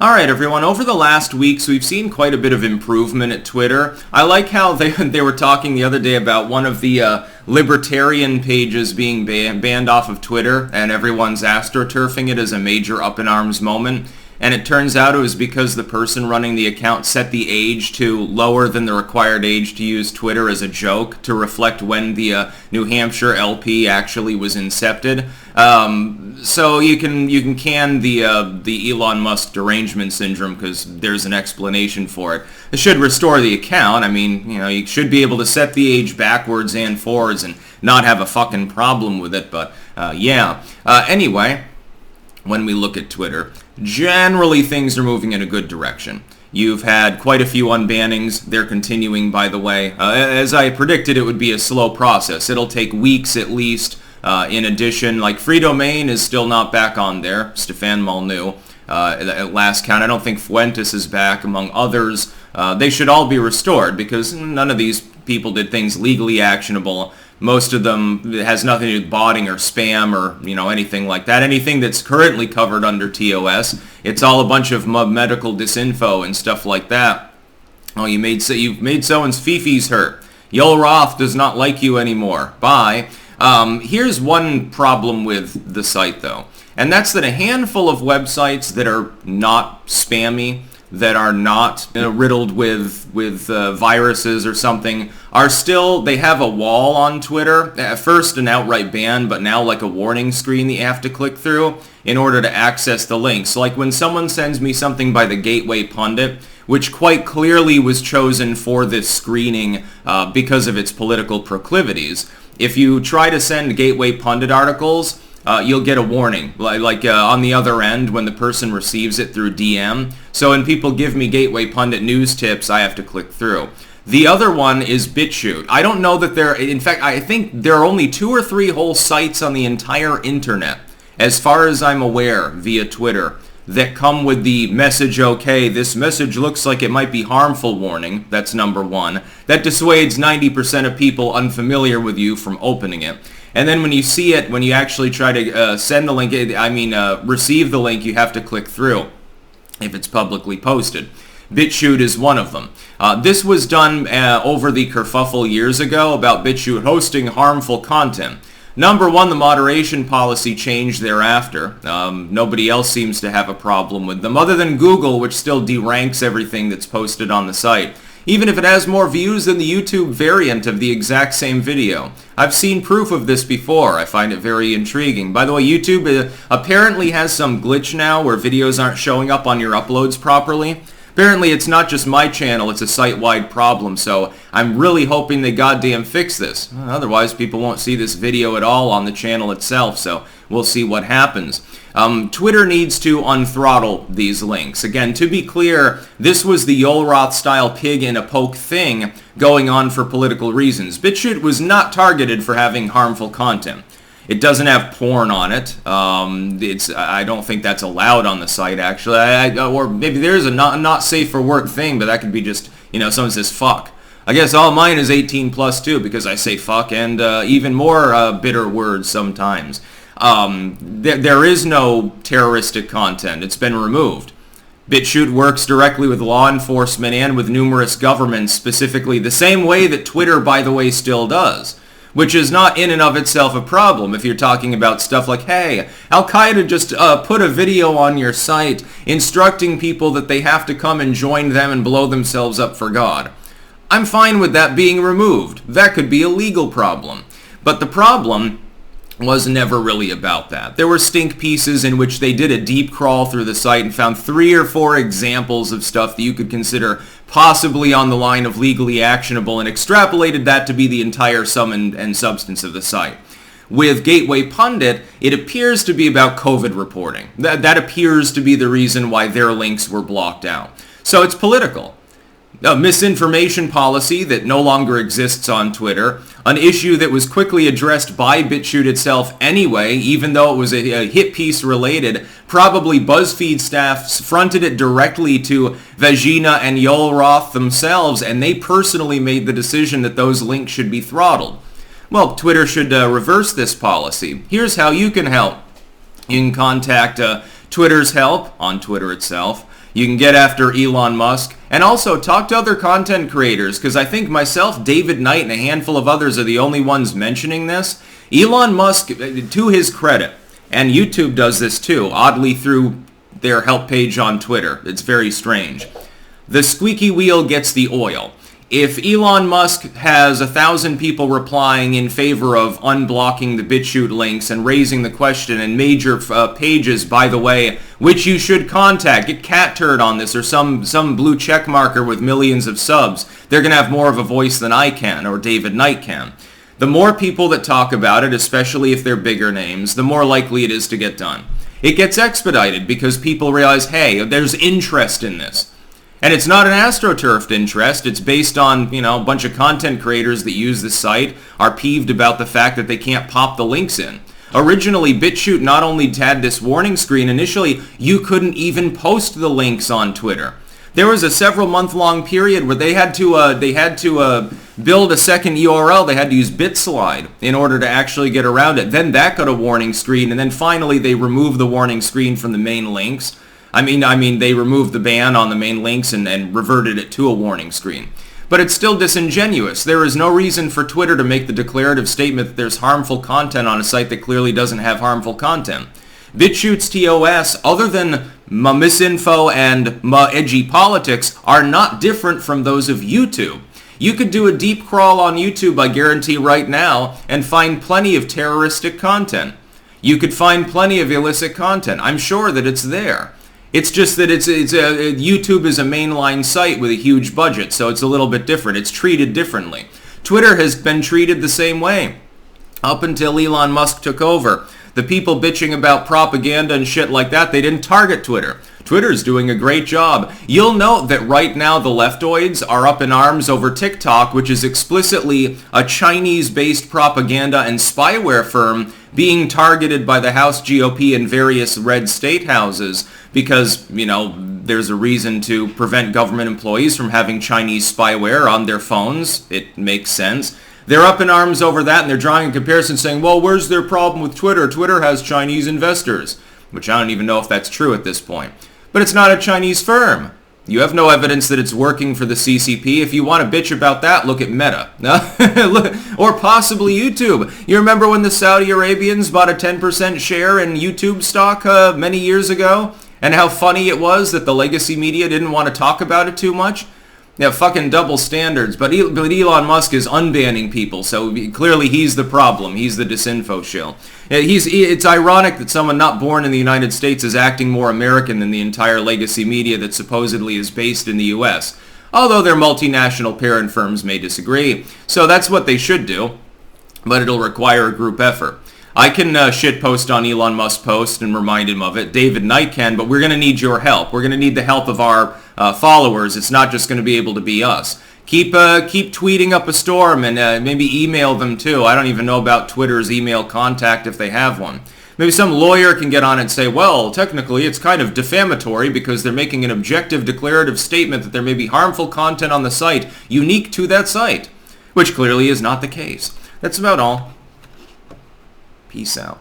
Alright everyone, over the last weeks we've seen quite a bit of improvement at Twitter. I like how they were talking the other day about one of the libertarian pages being banned off of Twitter, and everyone's astroturfing it as a major up-in-arms moment. And it turns out it was because the person running the account set the age to lower than the required age to use Twitter as a joke to reflect when the New Hampshire LP actually was incepted. So you can the Elon Musk derangement syndrome because there's an explanation for it. It should restore the account. I mean, you should be able to set the age backwards and forwards and not have a fucking problem with it. But yeah. Anyway, when we look at Twitter, generally things are moving in a good direction. You've had quite a few unbannings. They're continuing, by the way. As I predicted, it would be a slow process. It'll take weeks at least. In addition, like Free Domain is still not back on there. Stefan Molyneux. At last count, I don't think Fuentes is back, among others. They should all be restored because none of these people did things legally actionable. Most of them has nothing to do with botting or spam or anything like that. Anything that's currently covered under TOS, it's all a bunch of medical disinfo and stuff like that. Oh, you've made someone's fifis hurt. Yoel Roth does not like you anymore. Bye. Here's one problem with the site though, and that's that a handful of websites that are not spammy, that are not riddled with viruses or something, they have a wall on Twitter. At first an outright ban, but now like a warning screen that you have to click through in order to access the links. Like when someone sends me something by the Gateway Pundit, which quite clearly was chosen for this screening because of its political proclivities. If you try to send Gateway Pundit articles, you'll get a warning, like on the other end when the person receives it through DM. So when people give me Gateway Pundit news tips, I have to click through. The other one is Bitchute. I don't know that in fact, I think there are only 2 or 3 whole sites on the entire internet, as far as I'm aware, via Twitter, that come with the message, okay, this message looks like it might be harmful warning. That's number 1. That dissuades 90% of people unfamiliar with you from opening it. And then when you see it, when you actually try to send the link, receive the link, you have to click through if it's publicly posted. Bitchute is one of them. This was done over the kerfuffle years ago about Bitchute hosting harmful content. Number 1, the moderation policy changed thereafter. Nobody else seems to have a problem with them, other than Google, which still deranks everything that's posted on the site, even if it has more views than the YouTube variant of the exact same video. I've seen proof of this before. I find it very intriguing. By the way, YouTube apparently has some glitch now where videos aren't showing up on your uploads properly. Apparently it's not just my channel, it's a site-wide problem, so I'm really hoping they goddamn fix this. Otherwise people won't see this video at all on the channel itself, so we'll see what happens. Twitter needs to unthrottle these links. Again, to be clear, this was the Yoel Roth-style pig in a poke thing going on for political reasons. Bitchute was not targeted for having harmful content. It doesn't have porn on it. I don't think that's allowed on the site, actually. Or maybe there's a not safe for work thing, but that could be just, someone says fuck. I guess all mine is 18 plus too, because I say fuck and even more bitter words sometimes. There is no terroristic content. It's been removed. Bitchute works directly with law enforcement and with numerous governments, specifically the same way that Twitter, by the way, still does. Which is not in and of itself a problem if you're talking about stuff like, hey, Al-Qaeda just put a video on your site instructing people that they have to come and join them and blow themselves up for God. I'm fine with that being removed. That could be a legal problem. But the problem was never really about that. There were stink pieces in which they did a deep crawl through the site and found 3 or 4 examples of stuff that you could consider possibly on the line of legally actionable and extrapolated that to be the entire sum and substance of the site. With Gateway Pundit, it appears to be about COVID reporting. That appears to be the reason why their links were blocked out. So it's political. A misinformation policy that no longer exists on Twitter, an issue that was quickly addressed by Bitchute itself anyway, even though it was a hit piece related. Probably BuzzFeed staff fronted it directly to Vagina and Yoel Roth themselves, and they personally made the decision that those links should be throttled. Well, Twitter should reverse this policy. Here's how you can help. You can contact Twitter's help on Twitter itself. You can get after Elon Musk, and also talk to other content creators, because I think myself, David Knight, and a handful of others are the only ones mentioning this. Elon Musk, to his credit, and YouTube does this too, oddly through their help page on Twitter. It's very strange. The squeaky wheel gets the oil. If Elon Musk has 1,000 people replying in favor of unblocking the Bitchute links and raising the question, and major pages, by the way, which you should contact, get cat turd on this, or some blue check marker with millions of subs, they're going to have more of a voice than I can, or David Knight can. The more people that talk about it, especially if they're bigger names, the more likely it is to get done. It gets expedited because people realize, hey, there's interest in this. And it's not an astroturfed interest. It's based on, a bunch of content creators that use the site are peeved about the fact that they can't pop the links in. Originally, Bitchute not only had this warning screen, initially you couldn't even post the links on Twitter. There was a several month-long period where they had to build a second URL. They had to use BitSlide in order to actually get around it. Then that got a warning screen, and then finally they removed the warning screen from the main links. I mean, they removed the ban on the main links and reverted it to a warning screen. But it's still disingenuous. There is no reason for Twitter to make the declarative statement that there's harmful content on a site that clearly doesn't have harmful content. Bitchute's TOS, other than misinfo and edgy politics, are not different from those of YouTube. You could do a deep crawl on YouTube, I guarantee right now, and find plenty of terroristic content. You could find plenty of illicit content. I'm sure that it's there. It's just that YouTube is a mainline site with a huge budget, so it's a little bit different. It's treated differently. Twitter has been treated the same way up until Elon Musk took over. The people bitching about propaganda and shit like that, they didn't target Twitter. Twitter's doing a great job. You'll note that right now the leftoids are up in arms over TikTok, which is explicitly a Chinese-based propaganda and spyware firm being targeted by the House GOP and various red state houses because, there's a reason to prevent government employees from having Chinese spyware on their phones. It makes sense. They're up in arms over that, and they're drawing a comparison saying, well, where's their problem with Twitter? Twitter has Chinese investors, which I don't even know if that's true at this point. But it's not a Chinese firm. You have no evidence that it's working for the CCP. If you want to bitch about that, look at Meta. Or possibly YouTube. You remember when the Saudi Arabians bought a 10% share in YouTube stock many years ago? And how funny it was that the legacy media didn't want to talk about it too much? Yeah, fucking double standards. But Elon Musk is unbanning people, so clearly he's the problem. He's the disinfo shill. It's ironic that someone not born in the United States is acting more American than the entire legacy media that supposedly is based in the U.S., although their multinational parent firms may disagree. So that's what they should do, but it'll require a group effort. I can shitpost on Elon Musk's post and remind him of it. David Knight can, but we're going to need your help. We're going to need the help of our followers. It's not just going to be able to be us. Keep tweeting up a storm and maybe email them too. I don't even know about Twitter's email contact if they have one. Maybe some lawyer can get on and say, well, technically it's kind of defamatory because they're making an objective declarative statement that there may be harmful content on the site unique to that site, which clearly is not the case. That's about all. Peace out.